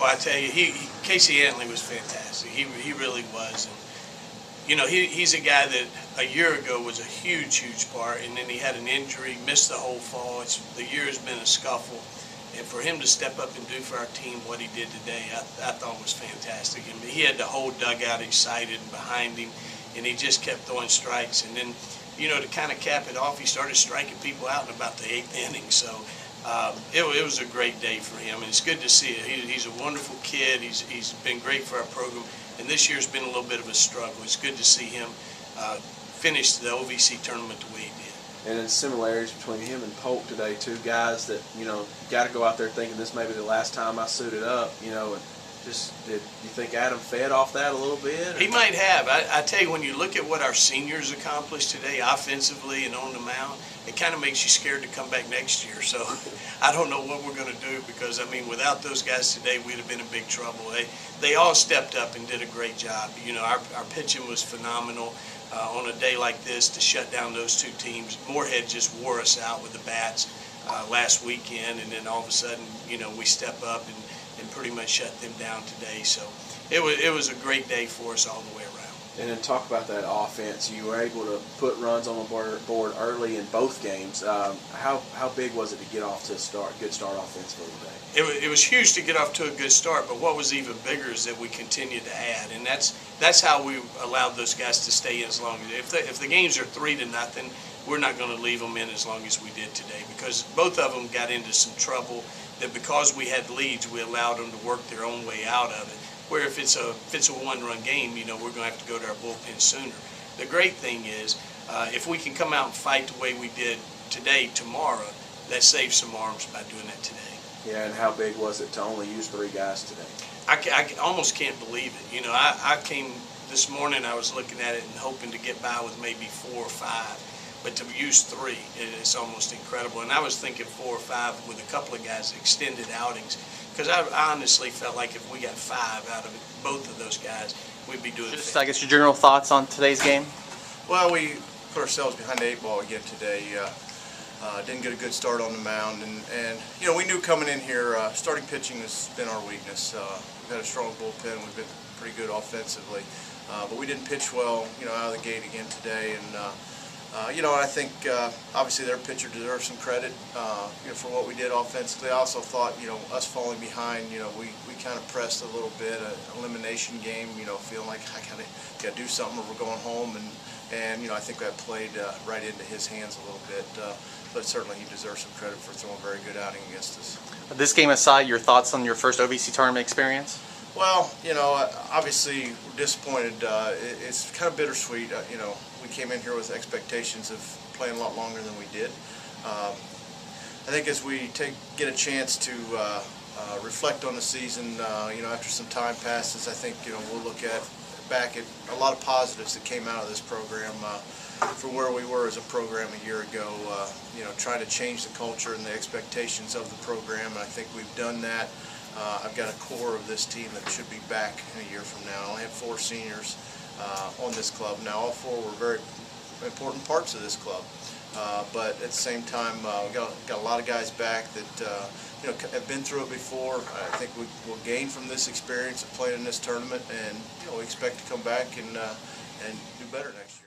Well, I tell you, Casey Antley was fantastic. He really was. And, you know, he's a guy that a year ago was a huge part, and then he had an injury, missed the whole fall. The year has been a scuffle. And for him to step up and do for our team what he did today, I thought was fantastic. And he had the whole dugout excited and behind him, and he just kept throwing strikes. And then, you know, to kind of cap it off, he started striking people out in about the 8th inning. So it was a great day for him, and it's good to see it. He's a wonderful kid. He's been great for our program, and this year's been a little bit of a struggle. It's good to see him finish the OVC tournament the way he did. And then similarities between him and Polk today, two guys that, you know, got to go out there thinking this may be the last time I suited up, you know, and just, did you think Adam fed off that a little bit? Or? He might have. I tell you, when you look at what our seniors accomplished today offensively and on the mound, it kind of makes you scared to come back next year. So I don't know what we're going to do because, I mean, without those guys today, we'd have been in big trouble. They all stepped up and did a great job. You know, our pitching was phenomenal. On a day like this to shut down those two teams. Morehead just wore us out with the bats last weekend, and then all of a sudden, you know, we step up and pretty much shut them down today. So it was a great day for us all the way around. And then talk about that offense. You were able to put runs on the board early in both games. How big was it to get off to a good start offensively today? It was huge to get off to a good start, but what was even bigger is that we continued to add, and that's how we allowed those guys to stay in as long as if the games are 3-0, we're not going to leave them in as long as we did today because both of them got into some trouble that because we had leads, we allowed them to work their own way out of it. Where if it's a one-run game, you know, we're going to have to go to our bullpen sooner. The great thing is, if we can come out and fight the way we did today, tomorrow, that saves some arms by doing that today. Yeah, and how big was it to only use 3 guys today? I almost can't believe it. You know, I came this morning, I was looking at it and hoping to get by with maybe 4 or 5. But to use 3, it's almost incredible. And I was thinking 4 or 5 with a couple of guys extended outings. Because I honestly felt like if we got 5 out of both of those guys, we'd be doing Just, I guess, your general thoughts on today's game? Well, we put ourselves behind the 8 ball again today. Didn't get a good start on the mound. And you know, we knew coming in here, starting pitching has been our weakness. We've had a strong bullpen. We've been pretty good offensively. But we didn't pitch well, you know, out of the gate again today. And you know, I think obviously their pitcher deserves some credit, you know, for what we did offensively. I also thought, you know, us falling behind, you know, we kind of pressed a little bit, an elimination game, you know, feeling like I kind of got to do something or we're going home, and you know, I think that played right into his hands a little bit. But certainly he deserves some credit for throwing a very good outing against us. This game aside, your thoughts on your first OVC tournament experience? Well, you know, obviously we're disappointed. It's kind of bittersweet. You know, we came in here with expectations of playing a lot longer than we did. I think as we get a chance to reflect on the season, you know, after some time passes, I think, you know, we'll look back at a lot of positives that came out of this program from where we were as a program a year ago. You know, trying to change the culture and the expectations of the program, and I think we've done that. I've got a core of this team that should be back in a year from now. I only have 4 seniors on this club. Now, all 4 were very important parts of this club. But at the same time, we got a lot of guys back that you know, have been through it before. I think we will gain from this experience of playing in this tournament, and you know, we expect to come back and do better next year.